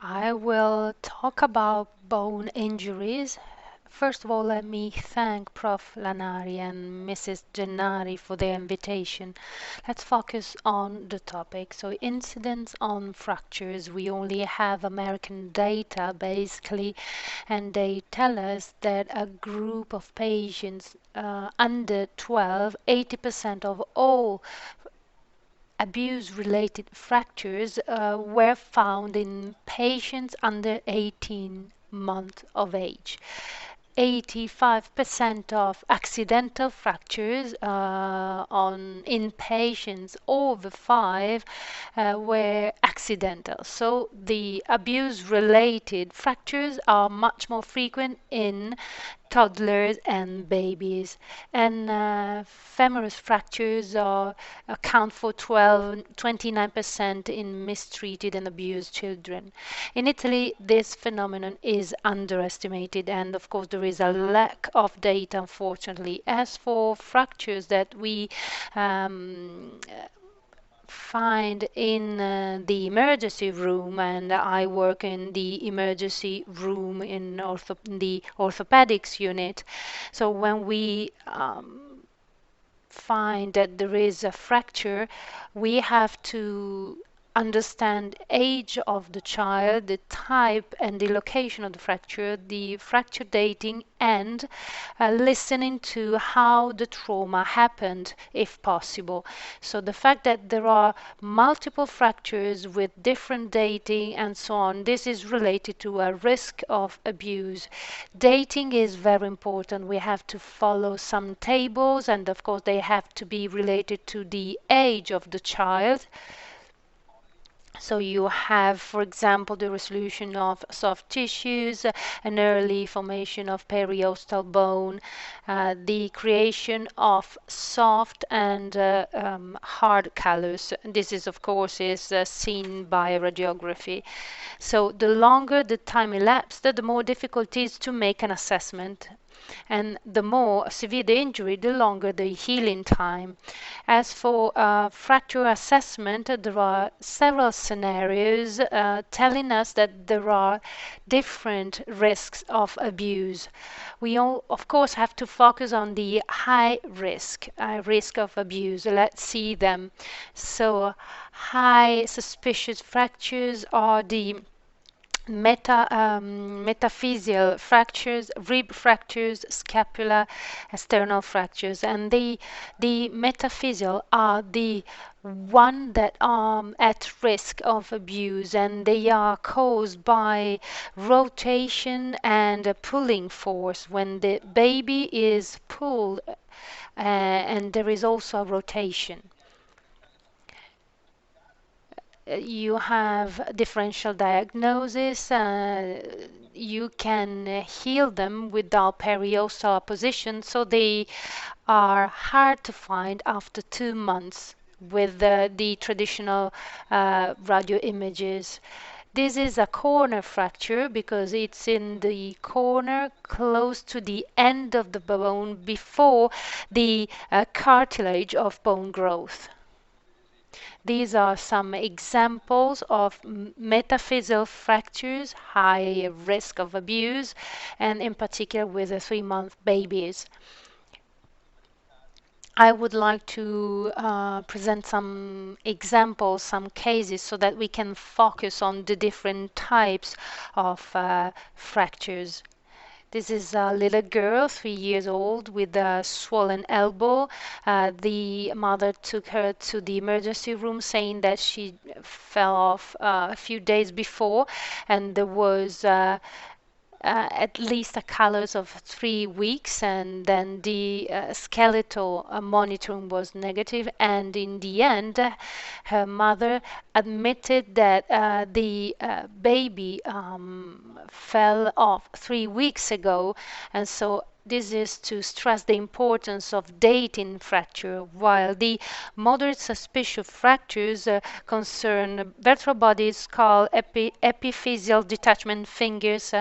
I will talk about bone injuries. First of all, let me thank Prof. Lanari and Mrs. Gennari for their invitation. Let's focus on the topic. So, incidents on fractures. We only have American data basically, and they tell us that a group of patients under 12, 80% of all abuse-related fractures were found in patients under 18 months of age. 85% of accidental fractures in patients over 5 were accidental. So the abuse-related fractures are much more frequent in toddlers and babies. And femoral fractures account for 29% in mistreated and abused children. In Italy, this phenomenon is underestimated, and of course, there is a lack of data, unfortunately. As for fractures that we find in the emergency room, and I work in the emergency room in the orthopedics unit. So when we find that there is a fracture, we have to understand age of the child, the type and the location of the fracture dating, and listening to how the trauma happened, if possible. So the fact that there are multiple fractures with different dating and so on, this is related to a risk of abuse. Dating is very important. We have to follow some tables, and of course they have to be related to the age of the child. So you have, for example, the resolution of soft tissues, an early formation of periostal bone, the creation of soft and hard callus. This is, of course, is seen by radiography. So the longer the time elapsed, the more difficult it is to make an assessment. And the more severe the injury, the longer the healing time. As for fracture assessment, there are several scenarios telling us that there are different risks of abuse. We all, of course, have to focus on the high risk of abuse. Let's see them. So, high suspicious fractures are the metaphyseal fractures, rib fractures, scapular, sternal fractures, and the metaphyseal are the one that are at risk of abuse, and they are caused by rotation and a pulling force when the baby is pulled, and there is also a rotation. You have differential diagnosis. You can heal them without periostal apposition, so they are hard to find after 2 months with the traditional radio images. This is a corner fracture because it's in the corner close to the end of the bone before the cartilage of bone growth. These are some examples of metaphyseal fractures, high risk of abuse, and in particular with the 3-month babies. I would like to present some examples, some cases, so that we can focus on the different types of fractures. This is a little girl, 3 years old, with a swollen elbow. The mother took her to the emergency room saying that she fell off a few days before, and there was at least a callus of 3 weeks, and then the skeletal monitoring was negative, and in the end her mother admitted that the baby fell off 3 weeks ago, and so this is to stress the importance of dating fracture, while the moderate suspicious fractures concern vertebral bodies, skull, epiphyseal detachment, fingers,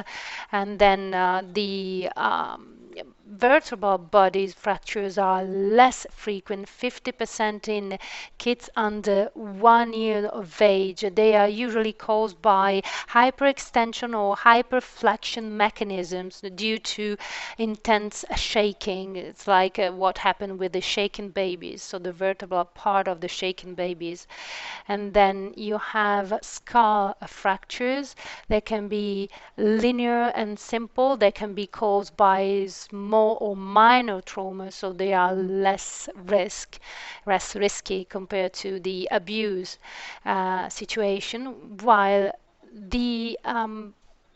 and then the vertebral body fractures are less frequent, 50% in kids under 1 year of age. They are usually caused by hyperextension or hyperflexion mechanisms due to intense shaking. It's like what happened with the shaken babies, so the vertebral part of the shaken babies. And then you have skull fractures. They can be linear and simple. They can be caused by small or minor trauma, so they are less risky compared to the abuse situation. While the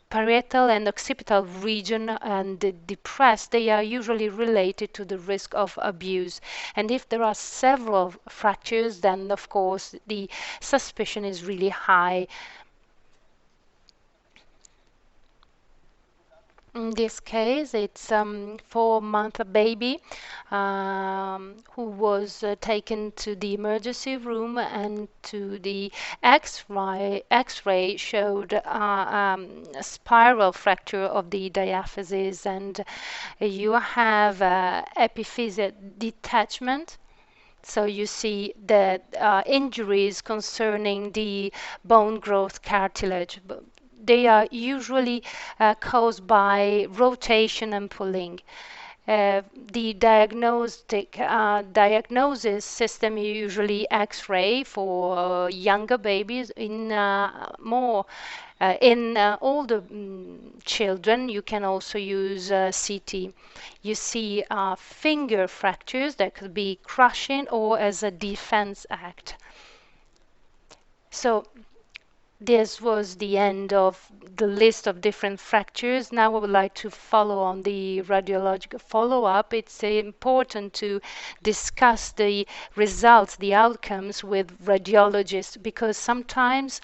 parietal and occipital region and the depressed, they are usually related to the risk of abuse. And if there are several fractures, then of course the suspicion is really high. In this case, it's 4-month baby who was taken to the emergency room, and to the X-ray showed a spiral fracture of the diaphysis, and you have epiphyseal detachment. So you see that injuries concerning the bone growth cartilage, they are usually caused by rotation and pulling. The diagnosis system is usually X-ray for younger babies. In older children, you can also use CT. You see finger fractures that could be crushing or as a defense act. So this was the end of the list of different fractures. Now I would like to follow on the radiological follow-up. It's important to discuss the results, the outcomes with radiologists, because sometimes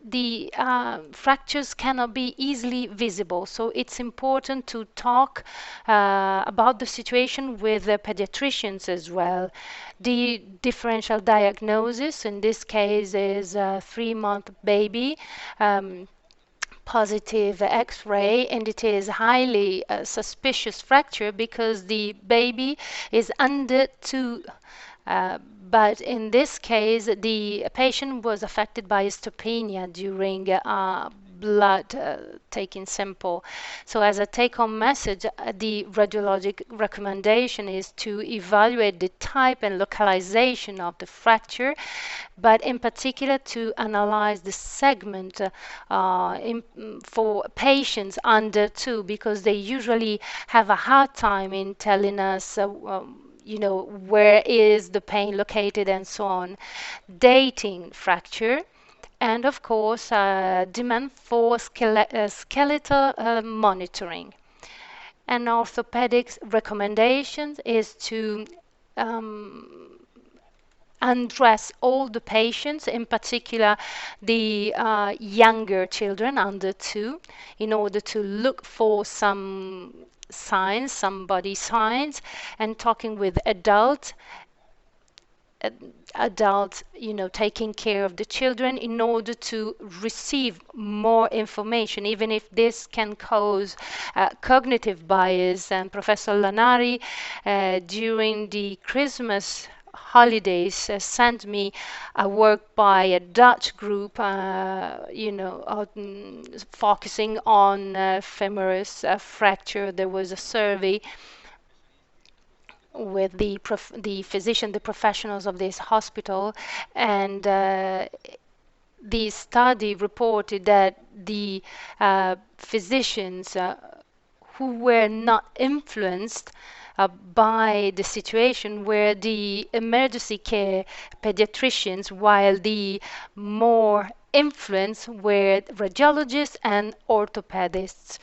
the fractures cannot be easily visible. So it's important to talk about the situation with the pediatricians as well. The differential diagnosis in this case is a 3-month baby. Positive X-ray, and it is highly suspicious fracture because the baby is under 2. Uh, but in this case, the patient was affected by osteopenia during blood taking sample. So as a take-home message, the radiologic recommendation is to evaluate the type and localization of the fracture, but in particular to analyze the segment for patients under 2, because they usually have a hard time in telling us where is the pain located and so on. Dating fracture, and of course demand for skeletal monitoring. And orthopedics recommendations is to undress all the patients, in particular the younger children under 2, in order to look for some signs, some body signs, and talking with adults, taking care of the children in order to receive more information, even if this can cause cognitive bias. And Professor Lanari, during the Christmas holidays, sent me a work by a Dutch group, focusing on femoris fracture. There was a survey with the physician, the professionals of this hospital, and the study reported that the physicians who were not influenced by the situation were the emergency care pediatricians, while the more influenced were radiologists and orthopedists.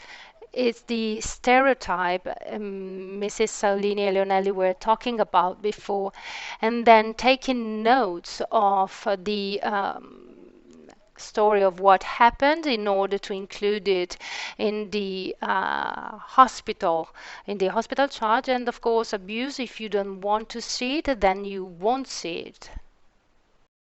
It's the stereotype Mrs. Saulini and Leonelli were talking about before, and then taking notes of the story of what happened in order to include it in the hospital charge. And of course, abuse, if you don't want to see it, then you won't see it.